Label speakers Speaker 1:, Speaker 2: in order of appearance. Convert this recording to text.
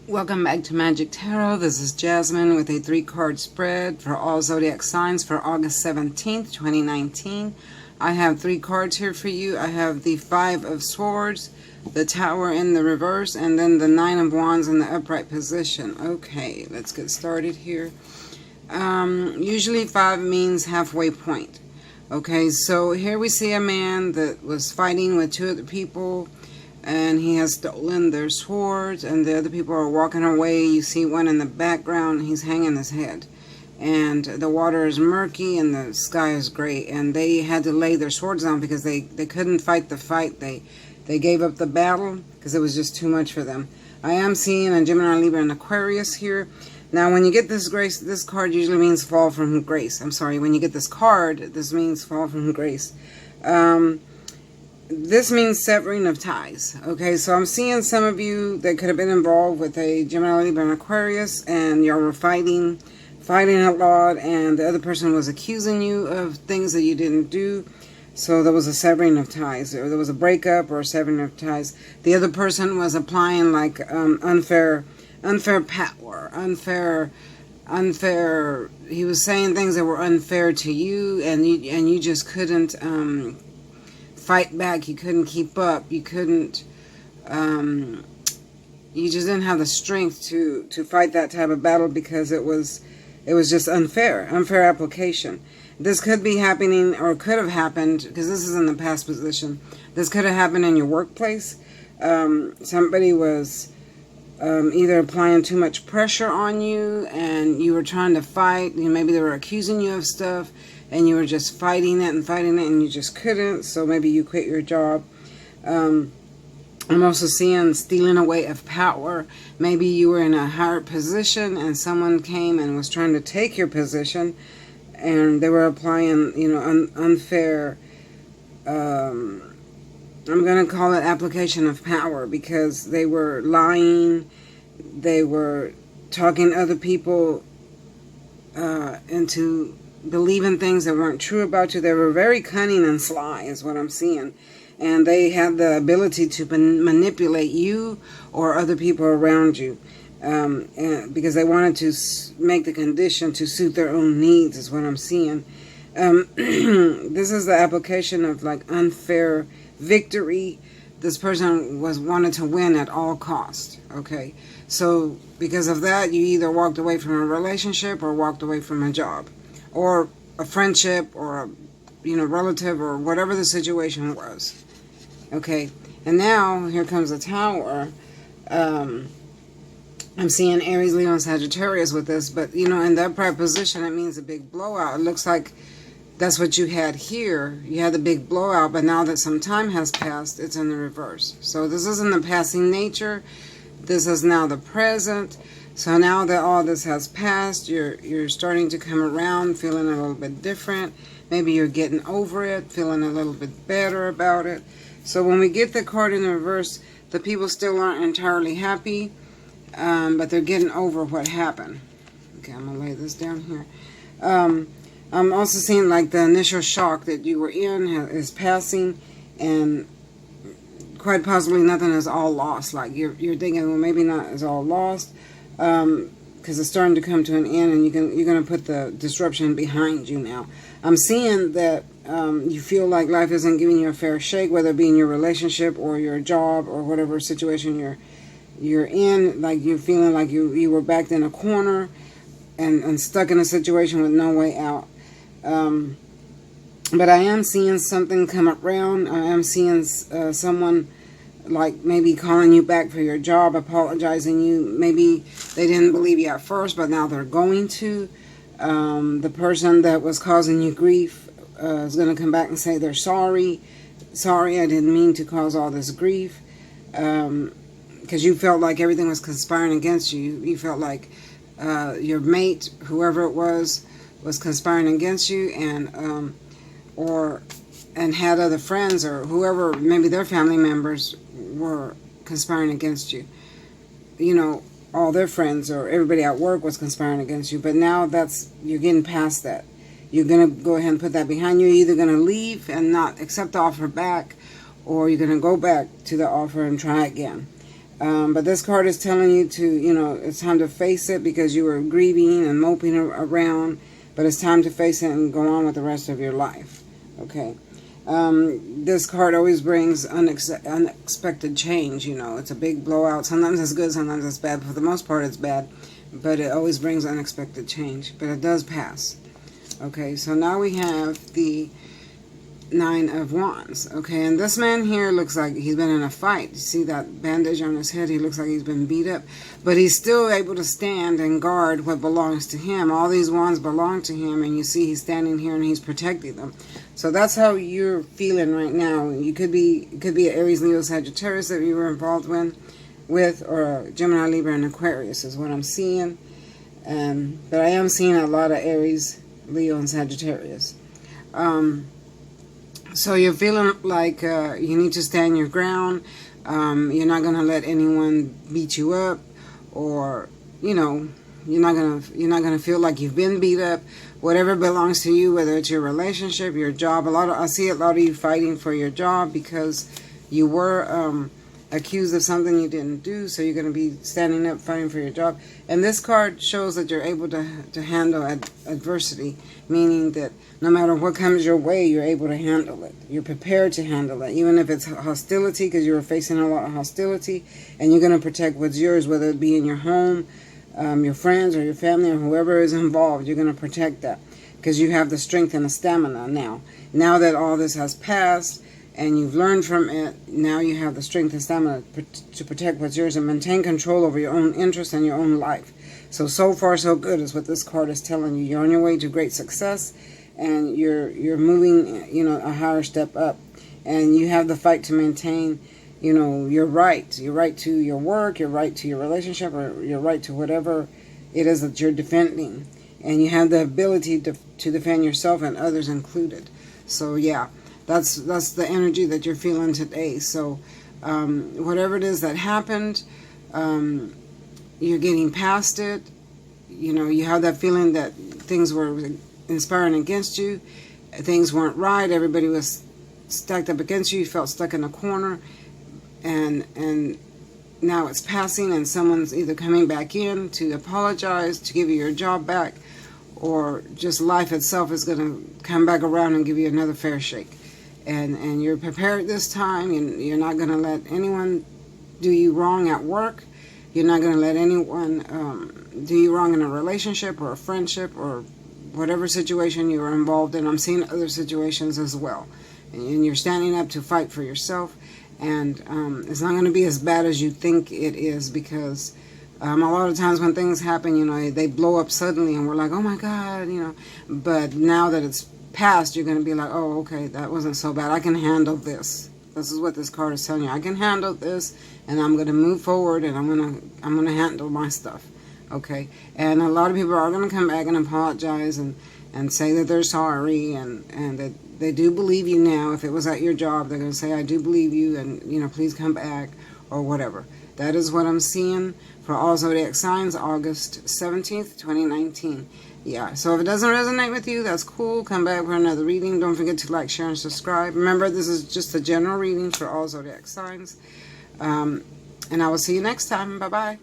Speaker 1: Welcome back to Magic Tarot. This is Jasmine with a 3-card spread for all zodiac signs for August 17th, 2019. I have 3 cards here for you. I have the 5 of Swords, the Tower in the reverse, and then the 9 of Wands in the upright position. Okay, let's get started here. Usually 5 means halfway point. Okay, so here we see a man that was fighting with 2 other people, and he has stolen their swords, and the other people are walking away. You see one in the background, he's hanging his head, and the water is murky and the sky is gray, and they had to lay their swords down because they couldn't fight the fight. They gave up the battle because it was just too much for them. I am seeing a Gemini, Libra, and Aquarius here. Now when you get this grace, this card usually means fall from grace. I'm sorry, when you get this card, this means fall from grace. This means severing of ties. Okay, so I'm seeing some of you that could have been involved with a Gemini, Libra, and Aquarius, and y'all were fighting a lot, and the other person was accusing you of things that you didn't do. So there was a severing of ties, or there was a breakup or a severing of ties. The other person was applying like unfair power, unfair. He was saying things that were unfair to you, and you just couldn't fight back. You couldn't keep up. You couldn't. You just didn't have the strength to fight that type of battle because it was just unfair application. This could be happening, or could have happened, because this is in the past position. This could have happened in your workplace. Somebody was either applying too much pressure on you, and you were trying to fight. Maybe they were accusing you of stuff, and you were just fighting it, and you just couldn't. So maybe you quit your job. I'm also seeing stealing away of power. Maybe you were in a higher position, and someone came and was trying to take your position, and they were applying, unfair. I'm going to call it application of power, because they were lying. They were talking other people into believing things that weren't true about you. They were very cunning and sly, is what I'm seeing. And they had the ability to manipulate you or other people around you, and because they wanted to make the condition to suit their own needs, is what I'm seeing. This is the application of like unfair victory. This person wanted to win at all costs. Okay, so because of that, you either walked away from a relationship or walked away from a job, or a friendship, or a relative, or whatever the situation was. Okay, and now here comes the Tower. I'm seeing Aries, Leo, and Sagittarius with this, but in the upright position, it means a big blowout. It looks like that's what you had here. You had the big blowout, but now that some time has passed, it's in the reverse. So this isn't the passing nature. This is now the present. So now that all this has passed, you're starting to come around, feeling a little bit different. Maybe you're getting over it, feeling a little bit better about it. So when we get the card in the reverse, the people still aren't entirely happy, but they're getting over what happened. Okay, I'm going to lay this down here. I'm also seeing like the initial shock that you were in is passing, and quite possibly nothing is all lost. Like you're thinking, well, maybe not is all lost, because it's starting to come to an end, and you're going to put the disruption behind you now. I'm seeing that you feel like life isn't giving you a fair shake, whether it be in your relationship or your job or whatever situation you're in. Like you're feeling like you were backed in a corner and stuck in a situation with no way out. But I am seeing something come around. I am seeing someone like maybe calling you back for your job, apologizing you. Maybe they didn't believe you at first, but now they're going to. The person that was causing you grief is going to come back and say they're sorry. Sorry, I didn't mean to cause all this grief. Because you felt like everything was conspiring against you. You felt like your mate, whoever it was conspiring against you, and had other friends or whoever, maybe their family members were conspiring against you. All their friends or everybody at work was conspiring against you. But now you're getting past that. You're going to go ahead and put that behind you. You're either going to leave and not accept the offer back, or you're going to go back to the offer and try again. But this card is telling you to, it's time to face it because you were grieving and moping around. But it's time to face it and go on with the rest of your life. Okay. This card always brings unexpected change. It's a big blowout. Sometimes it's good, sometimes it's bad. But for the most part, it's bad. But it always brings unexpected change. But it does pass. Okay, so now we have the Nine of Wands. Okay, and this man here looks like he's been in a fight. You see that bandage on his head? He looks like he's been beat up. But he's still able to stand and guard what belongs to him. All these wands belong to him, and you see he's standing here and he's protecting them. So that's how you're feeling right now. It could be an Aries, Leo, Sagittarius that you were involved with, or Gemini, Libra, and Aquarius is what I'm seeing. But I am seeing a lot of Aries, Leo, and Sagittarius. So you're feeling like you need to stand your ground. You're not going to let anyone beat you up, or you're not gonna feel like you've been beat up. Whatever belongs to you, whether it's your relationship, your job. I see a lot of you fighting for your job because you were accused of something you didn't do. So you're going to be standing up, fighting for your job. And this card shows that you're able to handle adversity, meaning that no matter what comes your way, you're able to handle it. You're prepared to handle it, even if it's hostility, because you're facing a lot of hostility, and you're going to protect what's yours, whether it be in your home, your friends, or your family, or whoever is involved. You're going to protect that because you have the strength and the stamina now. Now that all this has passed, and you've learned from it, now you have the strength and stamina to protect what's yours and maintain control over your own interests and your own life. So far, so good is what this card is telling you. You're on your way to great success, and you're moving, a higher step up. And you have the fight to maintain, your right. Your right to your work, your right to your relationship, or your right to whatever it is that you're defending. And you have the ability to defend yourself and others included. So, yeah. That's the energy that you're feeling today. So whatever it is that happened, you're getting past it. You have that feeling that things were inspiring against you. Things weren't right. Everybody was stacked up against you. You felt stuck in a corner. And now it's passing, and someone's either coming back in to apologize, to give you your job back, or just life itself is going to come back around and give you another fair shake. And you're prepared this time. You're not going to let anyone do you wrong at work. You're not going to let anyone do you wrong in a relationship or a friendship or whatever situation you are involved in. I'm seeing other situations as well. And you're standing up to fight for yourself. And it's not going to be as bad as you think it is, because a lot of times when things happen, they blow up suddenly and we're like, oh my God, But now that it's past, you're going to be like, oh, okay, that wasn't so bad. I can handle this. This is what this card is telling you. I can handle this, and I'm going to move forward, and I'm going to handle my stuff. Okay? And a lot of people are going to come back and apologize and say that they're sorry, and that they do believe you now. If it was at your job, they're going to say, I do believe you, and, please come back, or whatever. That is what I'm seeing for all zodiac signs, August 17th, 2019. Yeah, so if it doesn't resonate with you, that's cool. Come back for another reading. Don't forget to like, share, and subscribe. Remember, this is just a general reading for all zodiac signs. And I will see you next time. Bye-bye.